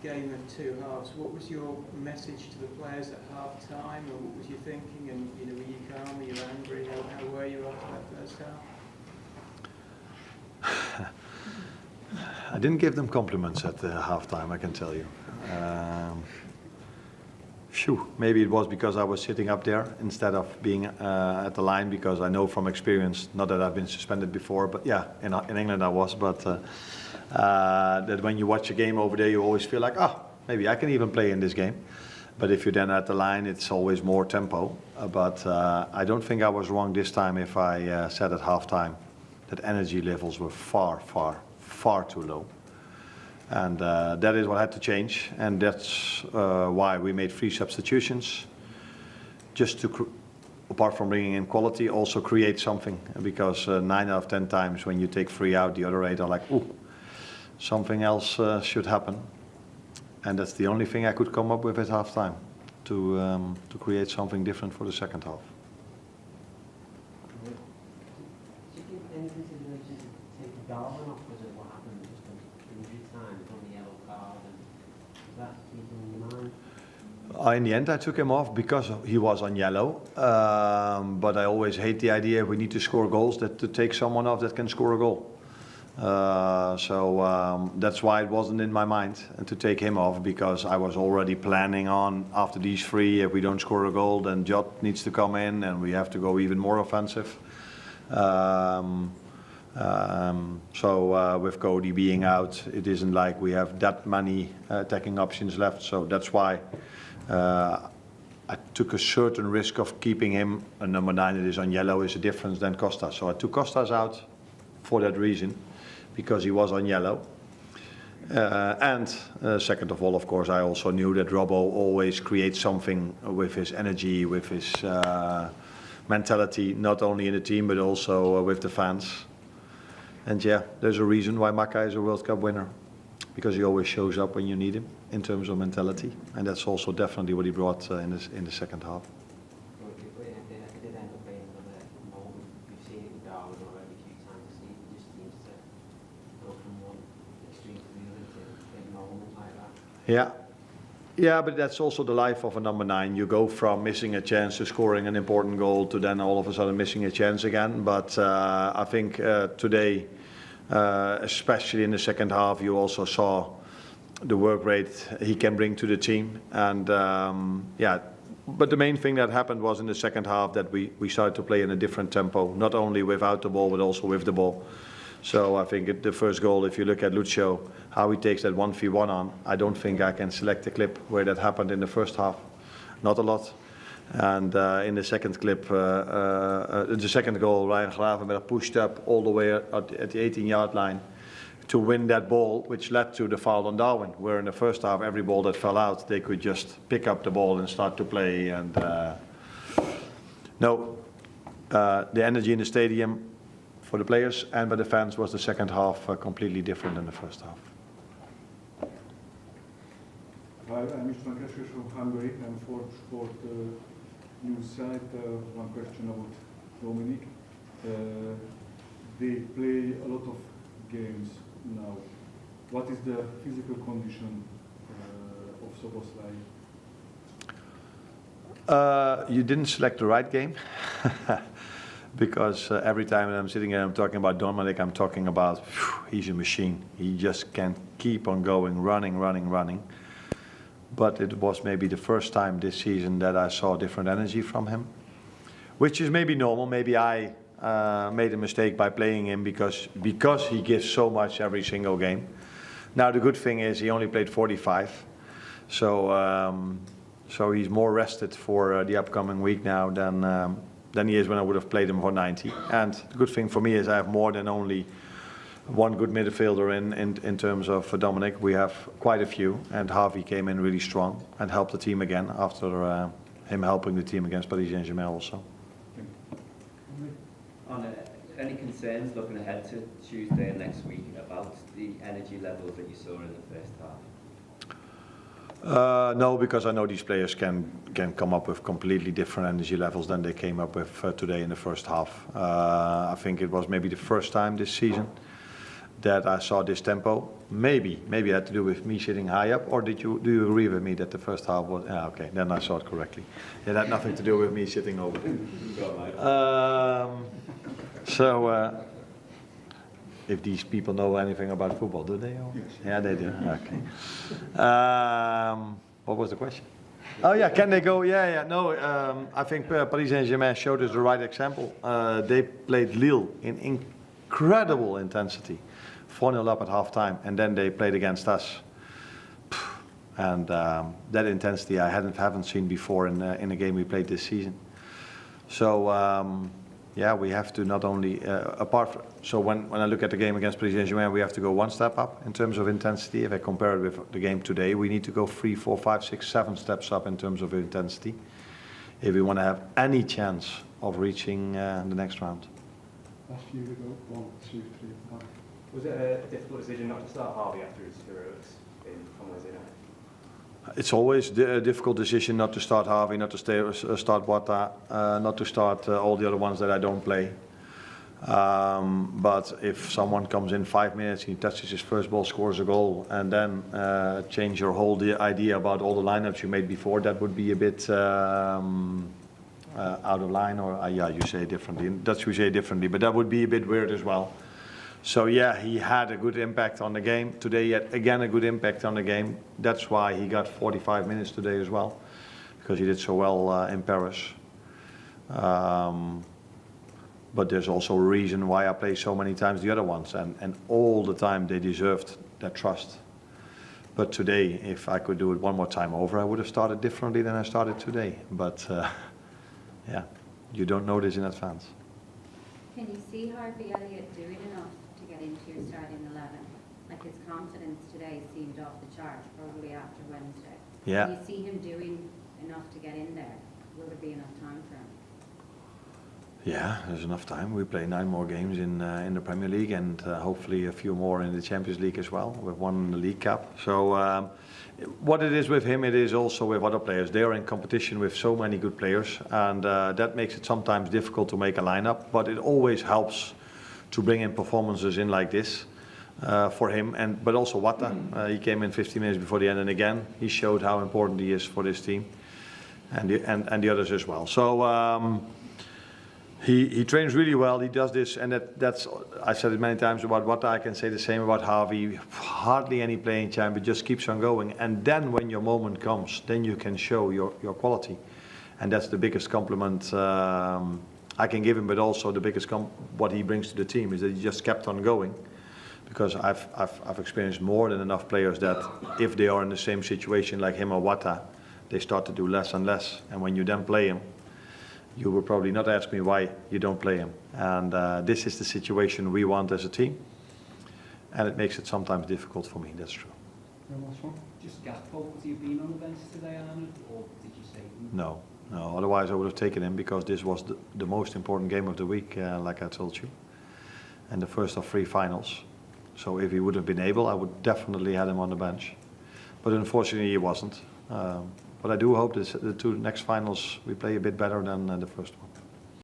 game of two halves. What was your message to the players at half time, or what was you thinking? And were you calm? Were you angry? How were you after that first half? I didn't give them compliments at the half time, I can tell you. Maybe it was because I was sitting up there instead of being at the line, because I know from experience, not that I've been suspended before, but yeah, in England I was, but that when you watch a game over there, you always feel like, maybe I can even play in this game. But if you're then at the line, it's always more tempo. But I don't think I was wrong this time if I said at halftime that energy levels were far, far, far too low. And that is what had to change, and that's why we made 3 substitutions, just to, apart from bringing in quality, also create something. Because 9 out of 10 times when you take 3 out, the other 8 are like, ooh, something else should happen. And that's the only thing I could come up with at halftime, to create something different for the second half. Do you think any consideration to take Darwin off because of what happened just an injury time on the yellow card, and is that keeping in your mind? In the end, I took him off because he was on yellow. But I always hate the idea, if we need to score goals, that to take someone off that can score a goal. So that's why it wasn't in my mind to take him off, because I was already planning on, after these 3, if we don't score a goal, then Jot needs to come in and we have to go even more offensive. So with Cody being out, it isn't like we have that many attacking options left. So that's why I took a certain risk of keeping him. A number 9 that is on yellow is a difference than Costa. So I took Costas out for that reason, because he was on yellow. And second of all, of course, I also knew that Robbo always creates something with his energy, with his mentality, not only in the team, but also with the fans. And yeah, there's a reason why Maka is a World Cup winner, because he always shows up when you need him in terms of mentality. And that's also definitely what he brought in the second half. Yeah, but that's also the life of a number 9. You go from missing a chance to scoring an important goal to then all of a sudden missing a chance again. But I think today, especially in the second half, you also saw the work rate he can bring to the team. And but the main thing that happened was in the second half that we started to play in a different tempo, not only without the ball, but also with the ball. So I think the first goal, if you look at Lucio, how he takes that 1v1 on, I don't think I can select a clip where that happened in the first half. Not a lot. And in the second clip, the second goal, Ryan Gravenberg pushed up all the way at the 18-yard line to win that ball, which led to the foul on Darwin, where in the first half, every ball that fell out, they could just pick up the ball and start to play. And the energy in the stadium for the players and by the fans was the second half completely different than the first half. Hi, I'm István Keskes from Hungary. I'm for Sport news site. One question about Dominic. They play a lot of games now. What is the physical condition of Szoboszlai? You didn't select the right game. Because every time I'm sitting here, I'm talking about Dominic, I'm talking about, he's a machine. He just can keep on going, running. But it was maybe the first time this season that I saw different energy from him, which is maybe normal. Maybe I made a mistake by playing him because he gives so much every single game. Now the good thing is he only played 45, so he's more rested for the upcoming week now than he is when I would have played him for 90. And the good thing for me is I have more than only one good midfielder in terms of Dominic. We have quite a few, and Harvey came in really strong and helped the team again after him helping the team against Paris Saint-Germain also. Alne, any concerns looking ahead to Tuesday and next week about the energy levels that you saw in the first half? No, because I know these players can come up with completely different energy levels than they came up with today in the first half. I think it was maybe the first time this season that I saw this tempo. Maybe it had to do with me sitting high up, or do you agree with me that the first half was? Okay, then I saw it correctly. It had nothing to do with me sitting over. If these people know anything about football, do they? Yes. Yeah, they do. Okay. What was the question? Oh yeah, can they go? Yeah. No, I think Paris Saint-Germain showed us the right example. They played Lille in incredible intensity, 4-0 up at half time, and then they played against us. And that intensity I haven't seen before in a game we played this season. So yeah, we have to not only so when I look at the game against Paris Saint-Germain, we have to go one step up in terms of intensity. If I compare it with the game today, we need to go 3, 4, 5, 6, 7 steps up in terms of intensity if we want to have any chance of reaching the next round. Last year we got 1, 2, 3, 5. Was it a difficult decision not to start Harvey after his heroics from Wednesday night? It's always a difficult decision not to start Harvey, not to start Wata, not to start all the other ones that I don't play. But if someone comes in 5 minutes, he touches his first ball, scores a goal, and then change your whole idea about all the lineups you made before, that would be a bit out of line, or yeah, you say it differently. In Dutch we say it differently, but that would be a bit weird as well. So yeah, he had a good impact on the game. Today he had again a good impact on the game. That's why he got 45 minutes today as well, because he did so well in Paris. But there's also a reason why I play so many times the other ones, and all the time they deserved that trust. But today, if I could do it one more time over, I would have started differently than I started today. But yeah, you don't know this in advance. Can you see Harvey Elliott doing enough to get into your starting 11? Like his confidence today seemed off the chart, probably after Wednesday. Yeah. Can you see him doing enough to get in there? Will there be enough time for him? Yeah, there's enough time. We play 9 more games in the Premier League, and hopefully a few more in the Champions League as well. We've won the League Cup. So what it is with him, it is also with other players. They are in competition with so many good players, and that makes it sometimes difficult to make a lineup. But it always helps to bring in performances in like this for him, but also Wata. He came in 15 minutes before the end, and again he showed how important he is for this team, and the others as well. So. He trains really well. He does this, and that's I said it many times about Wata. I can say the same about Harvey. Hardly any playing time, but just keeps on going. And then when your moment comes, then you can show your quality, and that's the biggest compliment I can give him. But also the biggest what he brings to the team is that he just kept on going. Because I've experienced more than enough players that if they are in the same situation like him or Wata, they start to do less and less. And when you then play him, you will probably not ask me why you don't play him. And this is the situation we want as a team. And it makes it sometimes difficult for me, that's true. Last one. Just Gakpo, would you have been on the bench today, Alne, or did you say? No, otherwise I would have taken him, because this was the most important game of the week, like I told you. And the first of 3 finals. So if he would have been able, I would definitely have him on the bench. But unfortunately he wasn't. But I do hope that the 2 next finals we play a bit better than the first one.